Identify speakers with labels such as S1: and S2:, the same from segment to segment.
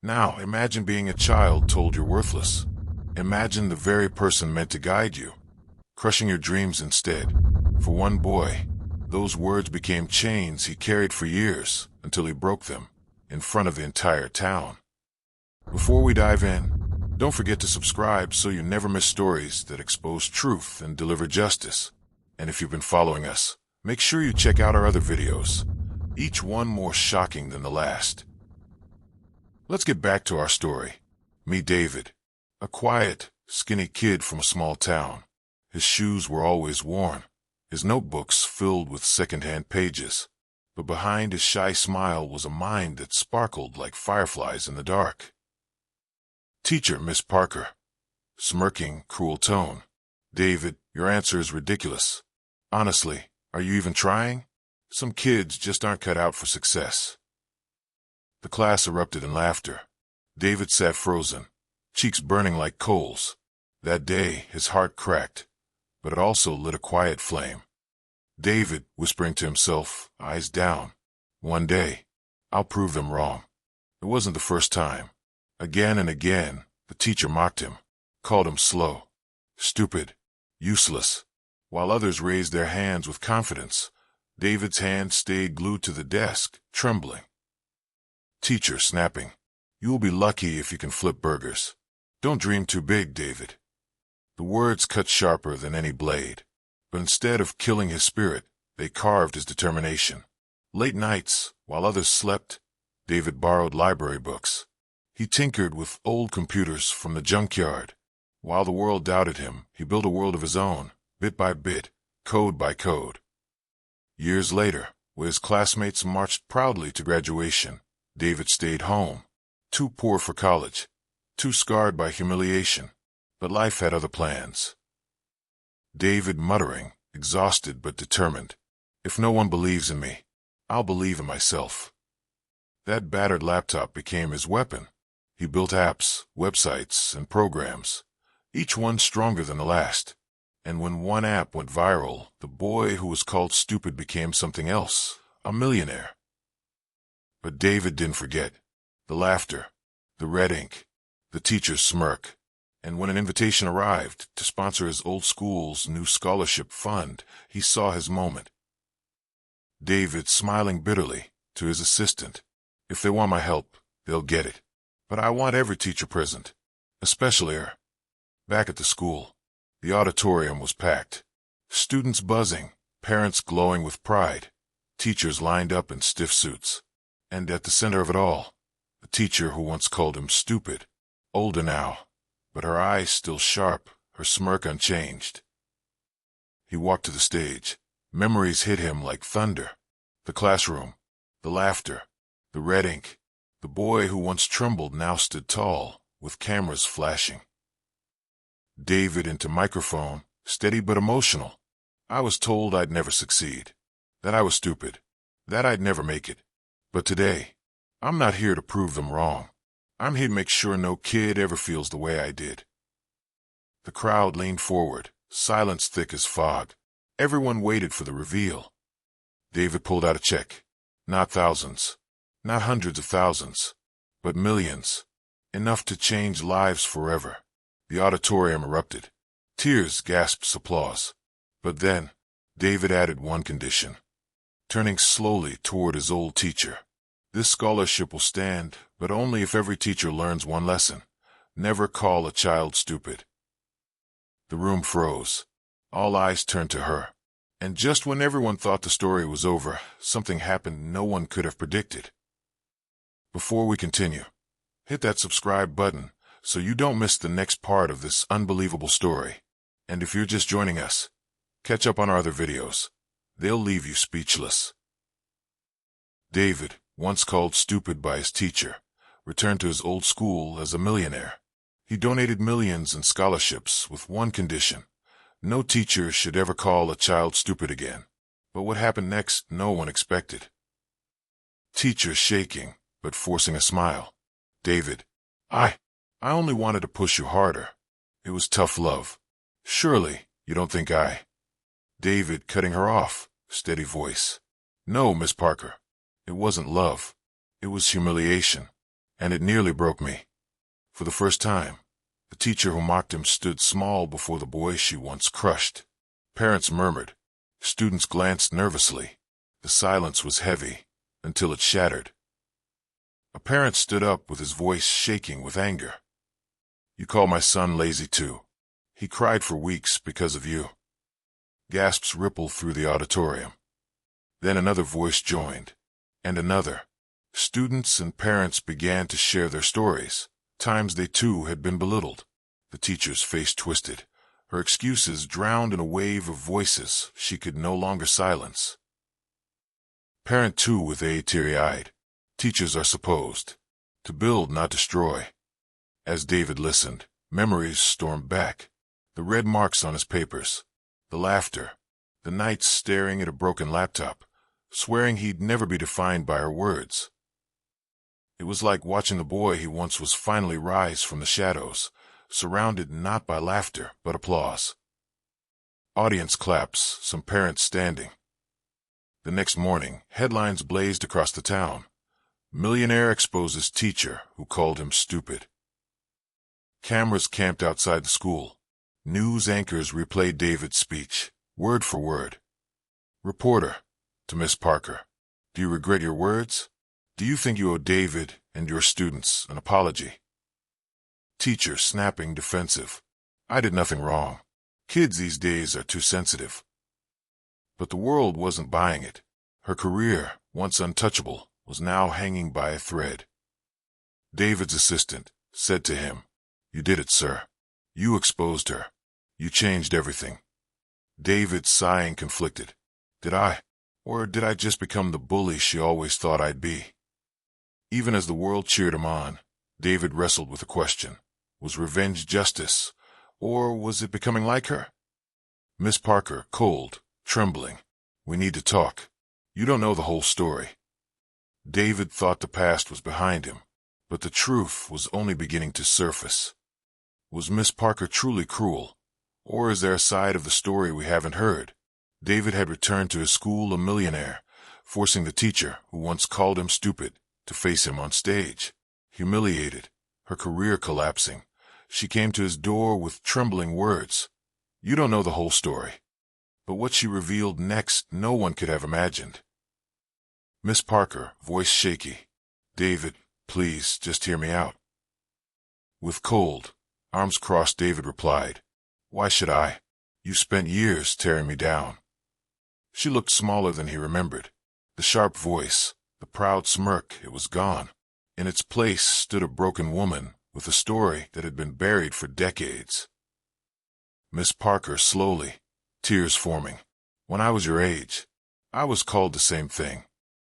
S1: Now, imagine being a child told you're worthless. Imagine the very person meant to guide you, crushing your dreams instead. For one boy, those words became chains he carried for years until he broke them in front of the entire town. Before we dive in, don't forget to subscribe so you never miss stories that expose truth and deliver justice. And if you've been following us, make sure you check out our other videos, each one more shocking than the last. Let's get back to our story. Meet David, a quiet, skinny kid from a small town. His shoes were always worn, his notebooks filled with second-hand pages. But behind his shy smile was a mind that sparkled like fireflies in the dark. Teacher, Miss Parker. Smirking, cruel tone. David, your answer is ridiculous. Honestly, are you even trying? Some kids just aren't cut out for success. The class erupted in laughter. David sat frozen, cheeks burning like coals. That day, his heart cracked, but it also lit a quiet flame. David, whispering to himself, eyes down. One day, I'll prove them wrong. It wasn't the first time. Again and again, the teacher mocked him, called him slow, stupid, useless. While others raised their hands with confidence, David's hand stayed glued to the desk, trembling. Teacher, snapping, you will be lucky if you can flip burgers. Don't dream too big, David. The words cut sharper than any blade, but instead of killing his spirit, they carved his determination. Late nights, while others slept, David borrowed library books. He tinkered with old computers from the junkyard. While the world doubted him, he built a world of his own, bit by bit, code by code. Years later, where his classmates marched proudly to graduation, David stayed home, too poor for college, too scarred by humiliation, but life had other plans. David muttering, exhausted but determined, if no one believes in me, I'll believe in myself. That battered laptop became his weapon. He built apps, websites, and programs, each one stronger than the last. And when one app went viral, the boy who was called stupid became something else, a millionaire. But David didn't forget. The laughter, the red ink, the teacher's smirk. And when an invitation arrived to sponsor his old school's new scholarship fund, he saw his moment. David smiling bitterly to his assistant. If they want my help, they'll get it. But I want every teacher present, especially her. Back at the school, the auditorium was packed. Students buzzing, parents glowing with pride, teachers lined up in stiff suits. And at the center of it all, the teacher who once called him stupid, older now, but her eyes still sharp, her smirk unchanged. He walked to the stage. Memories hit him like thunder. The classroom, the laughter, the red ink. The boy who once trembled now stood tall, with cameras flashing. David into microphone, steady but emotional. I was told I'd never succeed, that I was stupid, that I'd never make it. But today, I'm not here to prove them wrong. I'm here to make sure no kid ever feels the way I did. The crowd leaned forward, silence thick as fog. Everyone waited for the reveal. David pulled out a check. Not thousands, not hundreds of thousands, but millions. Enough to change lives forever. The auditorium erupted. Tears, gasps, applause. But then, David added one condition. Turning slowly toward his old teacher. This scholarship will stand, but only if every teacher learns one lesson. Never call a child stupid. The room froze. All eyes turned to her. And just when everyone thought the story was over, something happened no one could have predicted. Before we continue, hit that subscribe button so you don't miss the next part of this unbelievable story. And if you're just joining us, catch up on our other videos. They'll leave you speechless. David, once called stupid by his teacher, returned to his old school as a millionaire. He donated millions in scholarships with one condition. No teacher should ever call a child stupid again. But what happened next, no one expected. Teacher shaking, but forcing a smile. David, I only wanted to push you harder. It was tough love. Surely, you don't think I... David cutting her off, steady voice. No, Miss Parker. It wasn't love. It was humiliation. and it nearly broke me. For the first time, the teacher who mocked him stood small before the boy she once crushed. Parents murmured. Students glanced nervously. The silence was heavy, until it shattered. A parent stood up with his voice shaking with anger. "You call my son lazy too. He cried for weeks because of you." Gasps rippled through the auditorium. Then another voice joined, and another. Students and parents began to share their stories, times they too had been belittled. The teacher's face twisted, her excuses drowned in a wave of voices she could no longer silence. Parent 2 with a teary-eyed. "Teachers are supposed to build, not destroy." As David listened, memories stormed back. The red marks on his papers, the laughter, the nights staring at a broken laptop, swearing he'd never be defined by her words. It was like watching the boy he once was finally rise from the shadows, surrounded not by laughter but applause. Audience claps, some parents standing. The next morning, headlines blazed across the town. Millionaire exposes teacher who called him stupid. Cameras camped outside the school. News anchors replayed David's speech, word for word. Reporter, to Miss Parker, "Do you regret your words? Do you think you owe David and your students an apology?" Teacher snapping defensive. "I did nothing wrong. Kids these days are too sensitive." But the world wasn't buying it. Her career, once untouchable, was now hanging by a thread. David's assistant said to him, "You did it, sir. You exposed her. You changed everything." David, sighing, conflicted. Did I? Or did I just become the bully she always thought I'd be? Even as the world cheered him on, David wrestled with a question. Was revenge justice, or was it becoming like her? Miss Parker, cold, trembling. "We need to talk. You don't know the whole story." David thought the past was behind him, but the truth was only beginning to surface. Was Miss Parker truly cruel, or is there a side of the story we haven't heard? David had returned to his school a millionaire, forcing the teacher, who once called him stupid, to face him on stage. Humiliated, her career collapsing, she came to his door with trembling words. You don't know the whole story. But what she revealed next no one could have imagined. Miss Parker, voice shaky. "David, please, just hear me out." With cold, arms crossed, David replied, "Why should I? You spent years tearing me down." She looked smaller than he remembered. The sharp voice, the proud smirk, it was gone. In its place stood a broken woman with a story that had been buried for decades. Miss Parker, slowly, tears forming. "When I was your age, I was called the same thing.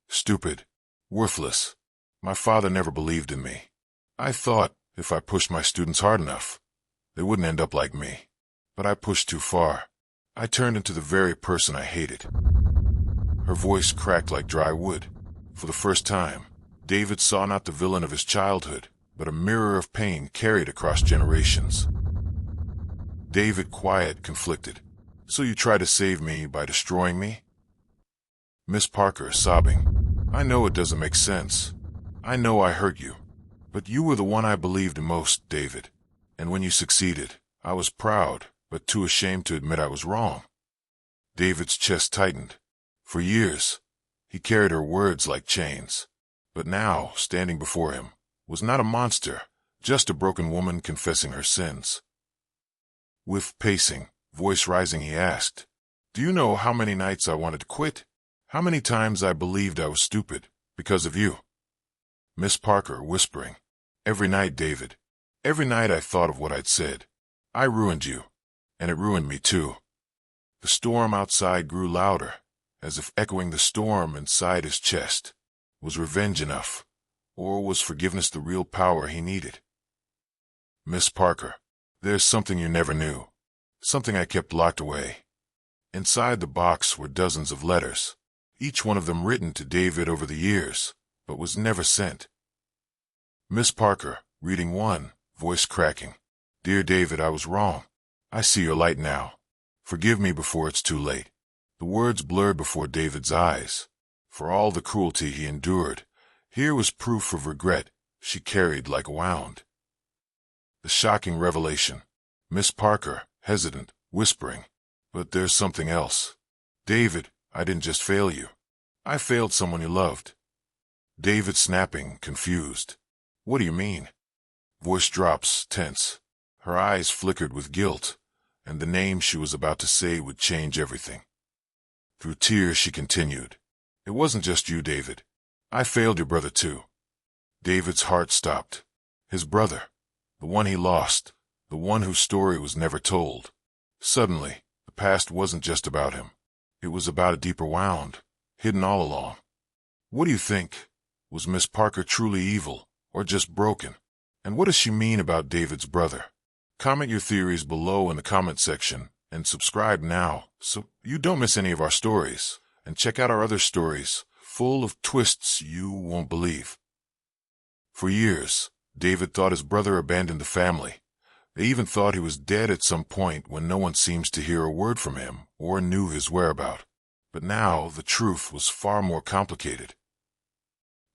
S1: Stupid, worthless. My father never believed in me. I thought if I pushed my students hard enough, they wouldn't end up like me. But I pushed too far. I turned into the very person I hated." Her voice cracked like dry wood. For the first time, David saw not the villain of his childhood, but a mirror of pain carried across generations. David, quiet, conflicted. "So you try to save me by destroying me?" Miss Parker, sobbing. "I know it doesn't make sense. I know I hurt you. But you were the one I believed in most, David. And when you succeeded, I was proud, but too ashamed to admit I was wrong." David's chest tightened. For years, he carried her words like chains. But now, standing before him, was not a monster, just a broken woman confessing her sins. With pacing, voice rising, he asked, "Do you know how many nights I wanted to quit? How many times I believed I was stupid, because of you?" Miss Parker, whispering, "Every night, David. Every night I thought of what I'd said. I ruined you, and it ruined me too." The storm outside grew louder, as if echoing the storm inside his chest. Was revenge enough, or was forgiveness the real power he needed? "Miss Parker, there's something you never knew. Something I kept locked away." Inside the box were dozens of letters, each one of them written to David over the years, but was never sent. Miss Parker, reading one, voice cracking. "Dear David, I was wrong. I see your light now. Forgive me before it's too late." The words blurred before David's eyes. For all the cruelty he endured, here was proof of regret, she carried like a wound. The shocking revelation. Miss Parker, hesitant, whispering, "But there's something else. David, I didn't just fail you. I failed someone you loved." David snapping, confused. "What do you mean?" Voice drops, tense. Her eyes flickered with guilt, and the name she was about to say would change everything. Through tears she continued, "It wasn't just you, David. I failed your brother too." David's heart stopped. His brother, the one he lost, the one whose story was never told. Suddenly, the past wasn't just about him. It was about a deeper wound, hidden all along. What do you think? Was Miss Parker truly evil, or just broken? And what does she mean about David's brother? Comment your theories below in the comment section, and subscribe now so you don't miss any of our stories. And check out our other stories, full of twists you won't believe. For years, David thought his brother abandoned the family. They even thought he was dead at some point when no one seems to hear a word from him or knew his whereabouts. But now the truth was far more complicated.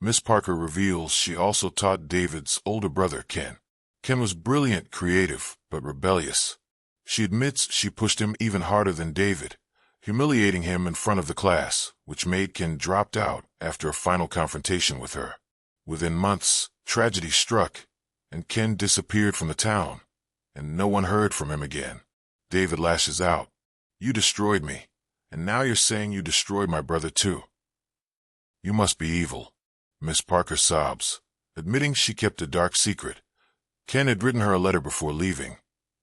S1: Miss Parker reveals she also taught David's older brother, Ken. Ken was brilliant, creative, but rebellious. She admits she pushed him even harder than David, humiliating him in front of the class, which made Ken dropped out after a final confrontation with her. Within months, tragedy struck, and Ken disappeared from the town, and no one heard from him again. David lashes out, "You destroyed me, and now you're saying you destroyed my brother too. You must be evil." Miss Parker sobs, admitting she kept a dark secret. Ken had written her a letter before leaving,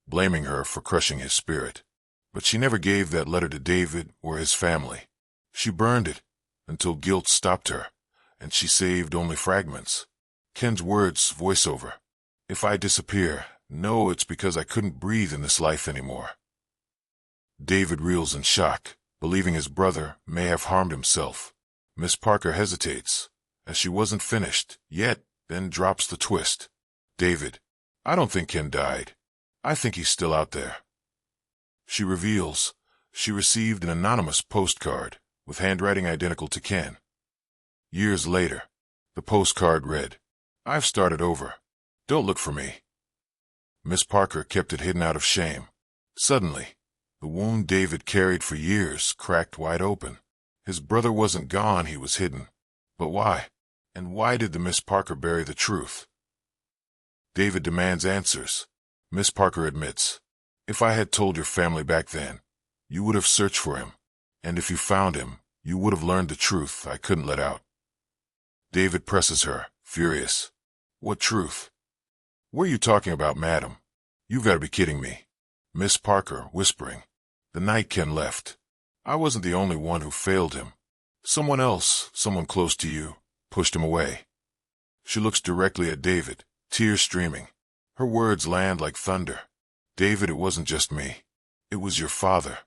S1: blaming her for crushing his spirit. But she never gave that letter to David or his family. She burned it until guilt stopped her, and she saved only fragments. Ken's words voiceover, "If I disappear, no, it's because I couldn't breathe in this life anymore." David reels in shock, believing his brother may have harmed himself. Miss Parker hesitates, as she wasn't finished yet, then drops the twist. "David, I don't think Ken died. I think he's still out there." She reveals she received an anonymous postcard with handwriting identical to Ken. Years later, the postcard read, "I've started over. Don't look for me." Miss Parker kept it hidden out of shame. Suddenly, the wound David carried for years cracked wide open. His brother wasn't gone, he was hidden. But why? And why did the Miss Parker bury the truth? David demands answers. Miss Parker admits, "If I had told your family back then, you would have searched for him. And if you found him, you would have learned the truth I couldn't let out." David presses her, furious. "What truth? What are you talking about, madam? You've got to be kidding me." Miss Parker, whispering, "The night Ken left, I wasn't the only one who failed him. Someone else, someone close to you, pushed him away." She looks directly at David, tears streaming. Her words land like thunder. "David, it wasn't just me. It was your father."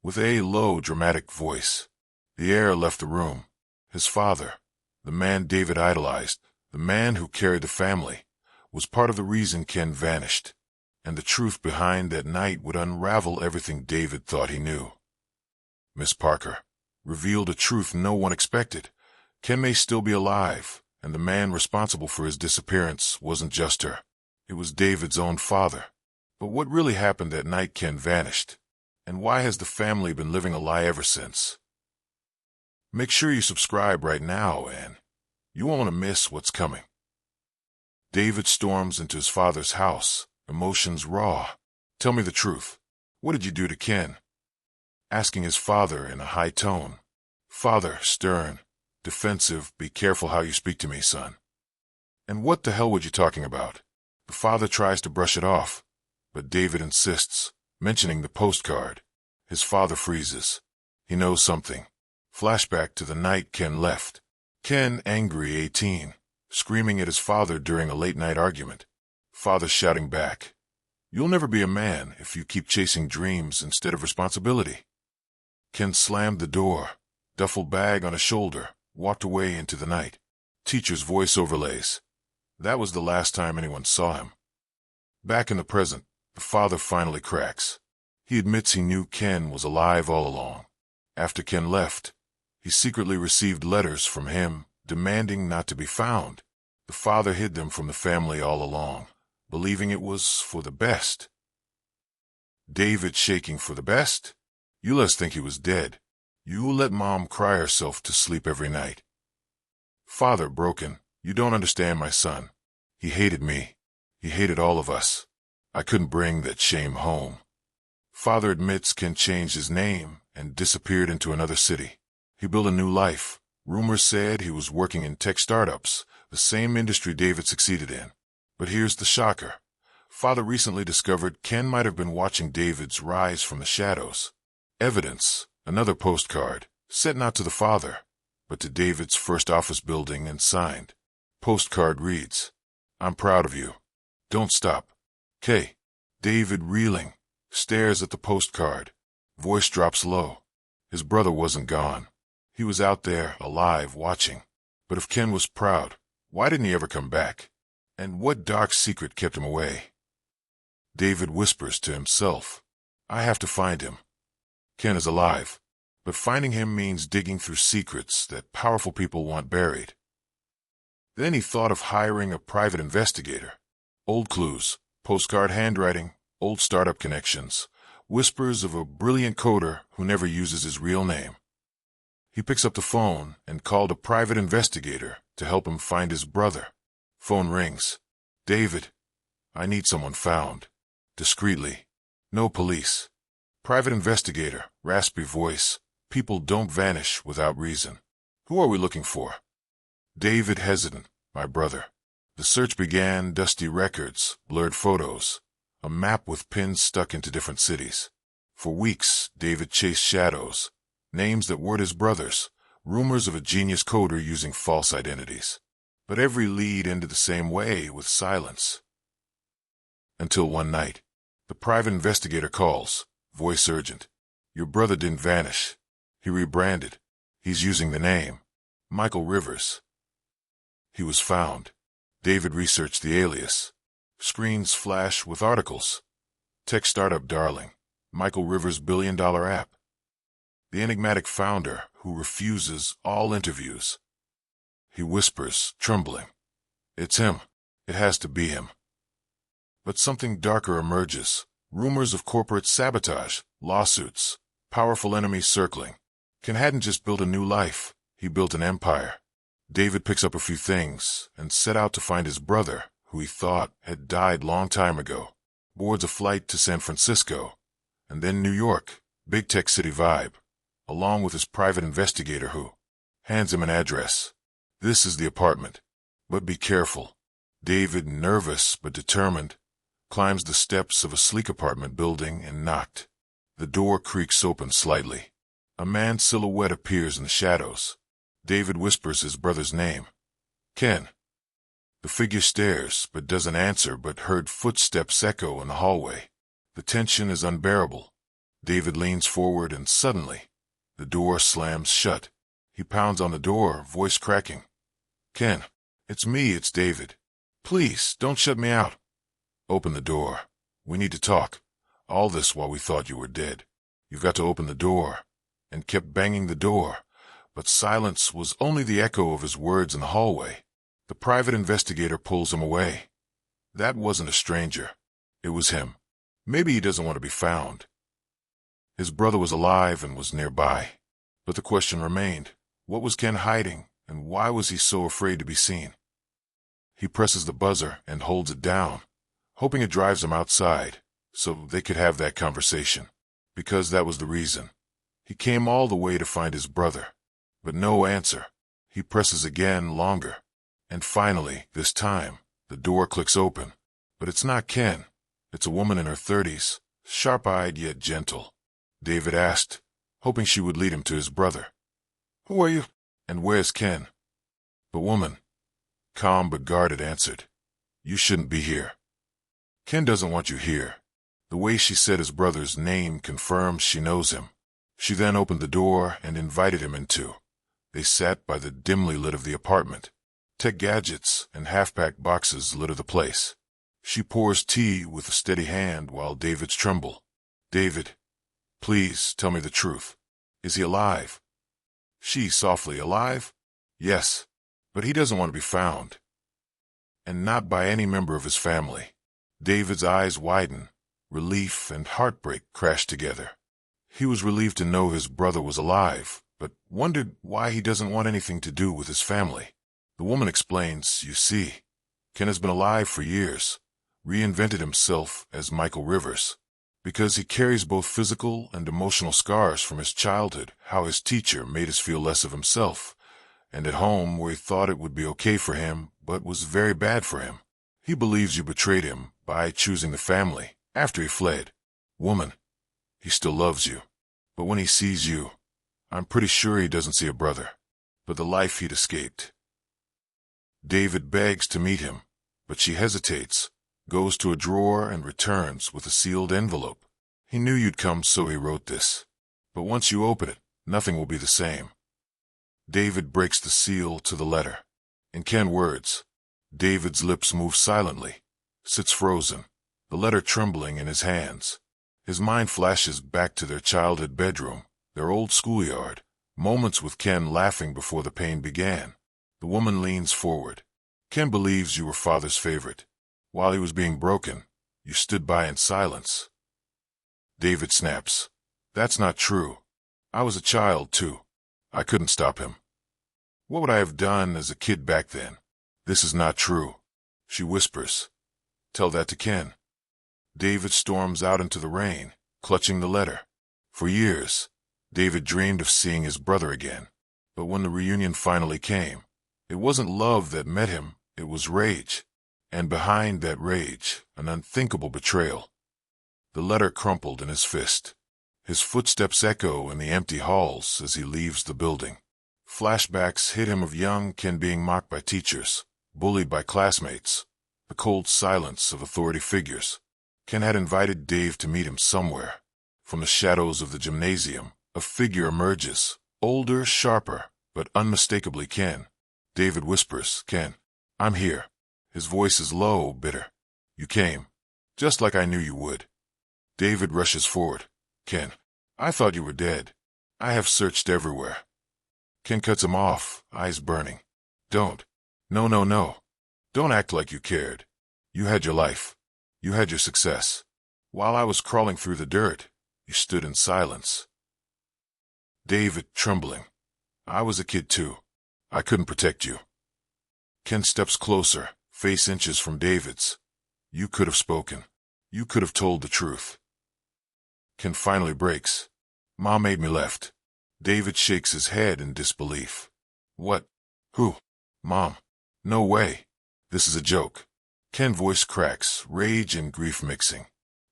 S1: With a low, dramatic voice, the air left the room. His father, the man David idolized, the man who carried the family, was part of the reason Ken vanished. And the truth behind that night would unravel everything David thought he knew. Miss Parker revealed a truth no one expected. Ken may still be alive, and the man responsible for his disappearance wasn't just her. It was David's own father. But what really happened that night Ken vanished? And why has the family been living a lie ever since? Make sure you subscribe right now, and you won't want to miss what's coming. David storms into his father's house, emotions raw. "Tell me the truth. What did you do to Ken?" Asking his father in a high tone. Father, stern, defensive, "Be careful how you speak to me, son." "And what the hell were you talking about?" The father tries to brush it off, but David insists, mentioning the postcard. His father freezes. He knows something. Flashback to the night Ken left. Ken, angry, 18, screaming at his father during a late-night argument. Father shouting back, "You'll never be a man if you keep chasing dreams instead of responsibility." Ken slammed the door, duffel bag on his shoulder, walked away into the night. Teacher's voice overlays. That was the last time anyone saw him. Back in the present, the father finally cracks. He admits he knew Ken was alive all along. After Ken left, he secretly received letters from him demanding not to be found. The father hid them from the family all along, believing it was for the best. David shaking for the best? You let us think he was dead. You let Mom cry herself to sleep every night. Father broken. You don't understand my son. He hated me. He hated all of us. I couldn't bring that shame home. Father admits Ken changed his name and disappeared into another city. He built a new life. Rumors said he was working in tech startups, the same industry David succeeded in. But here's the shocker. Father recently discovered Ken might have been watching David's rise from the shadows. Evidence, another postcard, sent not to the father, but to David's first office building and signed. Postcard reads, "I'm proud of you. Don't stop. K." David, reeling, stares at the postcard. Voice drops low. His brother wasn't gone. He was out there, alive, watching. But if Ken was proud, why didn't he ever come back? And what dark secret kept him away? David whispers to himself, I have to find him. Ken is alive, but finding him means digging through secrets that powerful people want buried. Then he thought of hiring a private investigator. Old clues, postcard handwriting, old startup connections, whispers of a brilliant coder who never uses his real name. He picks up the phone and called a private investigator to help him find his brother. Phone rings. David, I need someone found. Discreetly. No police. Private investigator, raspy voice. People don't vanish without reason. Who are we looking for? David hesitant, my brother. The search began, dusty records, blurred photos, a map with pins stuck into different cities. For weeks, David chased shadows, names that weren't his brothers, rumors of a genius coder using false identities. But every lead ended the same way, with silence. Until one night, the private investigator calls, voice urgent. Your brother didn't vanish. He rebranded. He's using the name Michael Rivers. He was found. David researched the alias. Screens flash with articles. Tech startup darling. Michael Rivers' billion-dollar app. The enigmatic founder who refuses all interviews. He whispers, trembling. It's him. It has to be him. But something darker emerges. Rumors of corporate sabotage, lawsuits, powerful enemies circling. Ken hadn't just built a new life. He built an empire. David picks up a few things and set out to find his brother, who he thought had died long time ago. Boards a flight to San Francisco, and then New York, big tech city vibe, along with his private investigator who hands him an address. This is the apartment. But be careful. David, nervous but determined, climbs the steps of a sleek apartment building and knocked. The door creaks open slightly. A man's silhouette appears in the shadows. David whispers his brother's name. Ken. The figure stares, but doesn't answer, but heard footsteps echo in the hallway. The tension is unbearable. David leans forward and suddenly, the door slams shut. He pounds on the door, voice cracking. Ken, it's me, it's David. Please, don't shut me out. Open the door. We need to talk. All this while we thought you were dead. You've got to open the door. And kept banging the door. But silence was only the echo of his words in the hallway. The private investigator pulls him away. That wasn't a stranger. It was him. Maybe he doesn't want to be found. His brother was alive and was nearby. But the question remained, what was Ken hiding, and why was he so afraid to be seen? He presses the buzzer and holds it down, hoping it drives him outside, so they could have that conversation. Because that was the reason. He came all the way to find his brother. But no answer. He presses again, longer. And finally, this time, the door clicks open. But it's not Ken. It's a woman in her 30s, sharp-eyed yet gentle. David asked, hoping she would lead him to his brother. Who are you? And where's Ken? The woman, calm but guarded, answered, You shouldn't be here. Ken doesn't want you here. The way she said his brother's name confirms she knows him. She then opened the door and invited him into. They sat by the dimly lit of the apartment. Tech gadgets and half-packed boxes litter the place. She pours tea with a steady hand while David's tremble. David, please tell me the truth. Is he alive? She softly, alive? Yes, but he doesn't want to be found. and not by any member of his family. David's eyes widen. Relief and heartbreak crashed together. He was relieved to know his brother was alive, but wondered why he doesn't want anything to do with his family. The woman explains, "You see, Ken has been alive for years, reinvented himself as Michael Rivers, because he carries both physical and emotional scars from his childhood, how his teacher made us feel less of himself, and at home where he thought it would be okay for him, but was very bad for him. He believes you betrayed him by choosing the family after he fled. Woman, he still loves you, but when he sees you, I'm pretty sure he doesn't see a brother, but the life he'd escaped." David begs to meet him, but she hesitates, goes to a drawer and returns with a sealed envelope. "He knew you'd come, so he wrote this. But once you open it, nothing will be the same." David breaks the seal to the letter. In Ken's words, David's lips move silently, sits frozen, the letter trembling in his hands. His mind flashes back to their childhood bedroom, their old schoolyard, moments with Ken laughing before the pain began. The woman leans forward. "Ken believes you were father's favorite. While he was being broken, you stood by in silence." David snaps. "That's not true. I was a child, too. I couldn't stop him. What would I have done as a kid back then? This is not true." She whispers, "Tell that to Ken." David storms out into the rain, clutching the letter. For years, David dreamed of seeing his brother again. But when the reunion finally came, it wasn't love that met him, it was rage. And behind that rage, an unthinkable betrayal. The letter crumpled in his fist. His footsteps echo in the empty halls as he leaves the building. Flashbacks hit him of young Ken being mocked by teachers, bullied by classmates, the cold silence of authority figures. Ken had invited Dave to meet him somewhere. From the shadows of the gymnasium, a figure emerges, older, sharper, but unmistakably Ken. David whispers, "Ken, I'm here." His voice is low, bitter. "You came, just like I knew you would." David rushes forward. "Ken, I thought you were dead. I have searched everywhere." Ken cuts him off, eyes burning. "Don't. No, no, no. Don't act like you cared. You had your life. You had your success. While I was crawling through the dirt, you stood in silence." David, trembling. "I was a kid too. I couldn't protect you." Ken steps closer, face inches from David's. "You could have spoken. You could have told the truth." Ken finally breaks. "Mom made me left." David shakes his head in disbelief. "What? Who? Mom? No way. This is a joke." Ken's voice cracks, rage and grief mixing.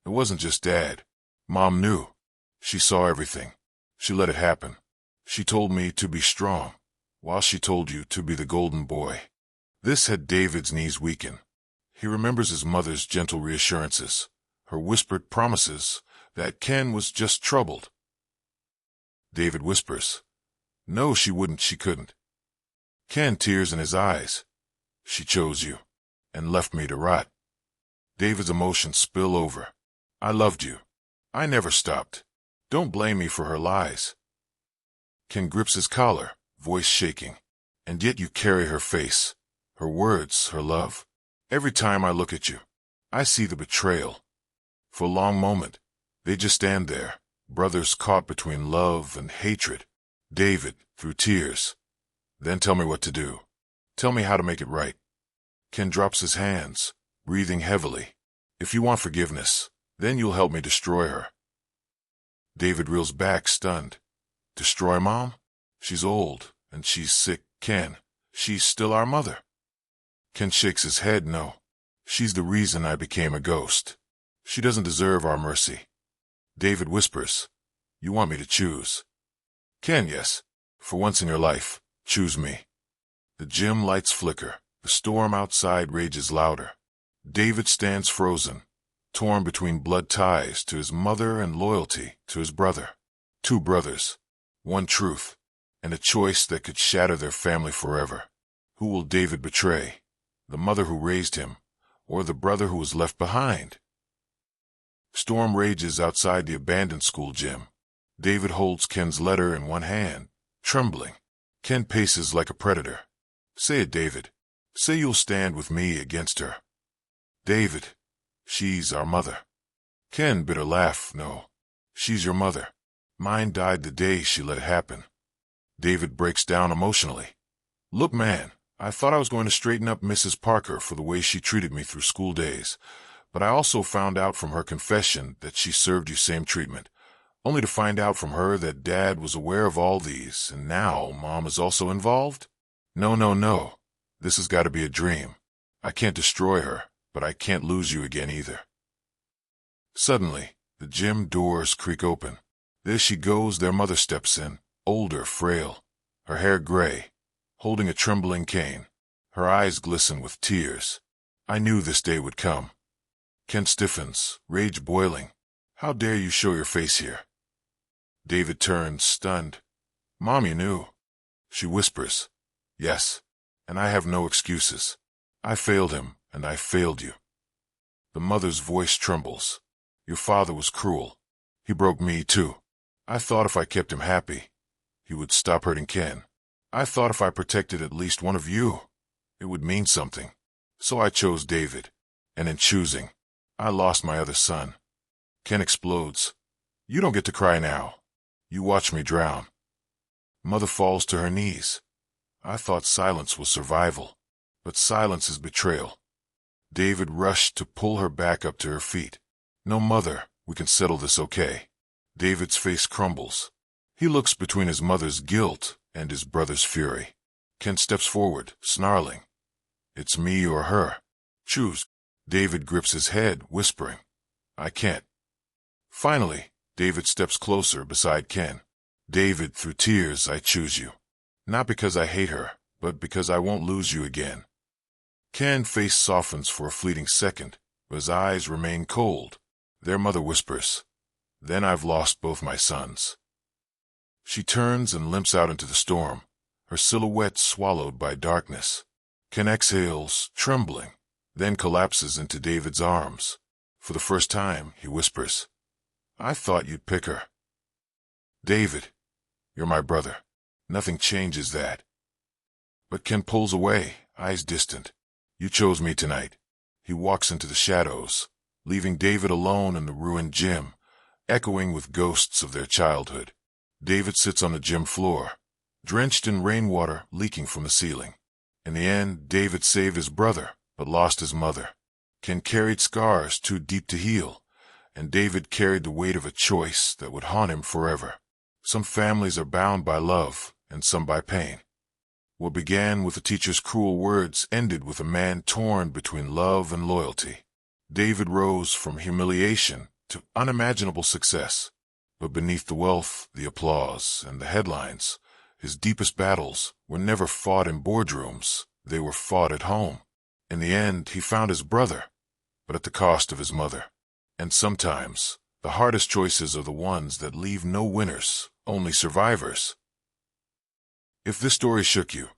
S1: "It wasn't just Dad. Mom knew. She saw everything. She let it happen. She told me to be strong, while she told you to be the golden boy." This had David's knees weaken. He remembers his mother's gentle reassurances, her whispered promises that Ken was just troubled. David whispers, "No, she wouldn't, she couldn't." Ken, tears in his eyes. "She chose you, and left me to rot." David's emotions spill over. "I loved you. I never stopped. Don't blame me for her lies." Ken grips his collar, voice shaking. "And yet you carry her face, her words, her love. Every time I look at you, I see the betrayal." For a long moment, they just stand there, brothers caught between love and hatred. David, through tears, "Then tell me what to do. Tell me how to make it right." Ken drops his hands, breathing heavily. "If you want forgiveness, then you'll help me destroy her." David reels back, stunned. "Destroy Mom? She's old, and she's sick, Ken. She's still our mother." Ken shakes his head, "No. She's the reason I became a ghost. She doesn't deserve our mercy." David whispers, "You want me to choose?" Ken, "Yes. For once in your life, choose me." The gym lights flicker. The storm outside rages louder. David stands frozen, torn between blood ties to his mother and loyalty to his brother. Two brothers, one truth, and a choice that could shatter their family forever. Who will David betray? The mother who raised him, or the brother who was left behind? Storm rages outside the abandoned school gym. David holds Ken's letter in one hand, trembling. Ken paces like a predator. "Say it, David. Say you'll stand with me against her. David, she's our mother. Ken, bitter laugh, no. She's your mother. Mine died the day she let it happen. David breaks down emotionally. Look, man, I thought I was going to straighten up Mrs. Parker for the way she treated me through school days, but I also found out from her confession that she served you same treatment, only to find out from her that Dad was aware of all these, and now Mom is also involved? No, no, no. This has got to be a dream. I can't destroy her, but I can't lose you again either. Suddenly, the gym doors creak open. There she goes. Their mother steps in, older, frail, her hair gray, holding a trembling cane. Her eyes glisten with tears. I knew this day would come. Ken stiffens, rage boiling. How dare you show your face here? David turns, stunned. Mom, you knew. She whispers, yes, and I have no excuses. I failed him, and I failed you. The mother's voice trembles. Your father was cruel. He broke me, too. I thought if I kept him happy, he would stop hurting Ken. I thought if I protected at least one of you, it would mean something. So I chose David, and in choosing, I lost my other son. Ken explodes. You don't get to cry now. You watch me drown. Mother falls to her knees. I thought silence was survival, but silence is betrayal. David rushed to pull her back up to her feet. No, Mother, we can settle this okay. David's face crumbles. He looks between his mother's guilt and his brother's fury. Ken steps forward, snarling. It's me or her. Choose. David grips his head, whispering, I can't. Finally, David steps closer beside Ken. David, through tears, I choose you. Not because I hate her, but because I won't lose you again. Ken's face softens for a fleeting second, but his eyes remain cold. Their mother whispers, then I've lost both my sons. She turns and limps out into the storm, her silhouette swallowed by darkness. Ken exhales, trembling, then collapses into David's arms. For the first time, he whispers, I thought you'd pick her. David, you're my brother. Nothing changes that. But Ken pulls away, eyes distant. You chose me tonight. He walks into the shadows, leaving David alone in the ruined gym, echoing with ghosts of their childhood. David sits on the gym floor, drenched in rainwater leaking from the ceiling. In the end, David saved his brother, but lost his mother. Ken carried scars too deep to heal, and David carried the weight of a choice that would haunt him forever. Some families are bound by love, and some by pain. What began with a teacher's cruel words ended with a man torn between love and loyalty. David rose from humiliation to unimaginable success, but beneath the wealth, the applause, and the headlines, his deepest battles were never fought in boardrooms, they were fought at home. In the end, he found his brother, but at the cost of his mother. And sometimes, the hardest choices are the ones that leave no winners, only survivors. If this story shook you,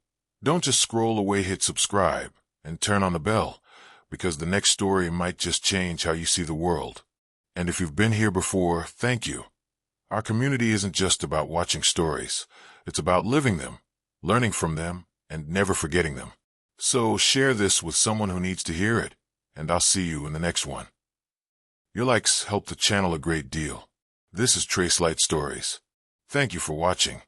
S1: don't just scroll away, hit subscribe, and turn on the bell, because the next story might just change how you see the world. And if you've been here before, thank you. Our community isn't just about watching stories. It's about living them, learning from them, and never forgetting them. So share this with someone who needs to hear it, and I'll see you in the next one. Your likes help the channel a great deal. This is Tracelight Stories. Thank you for watching.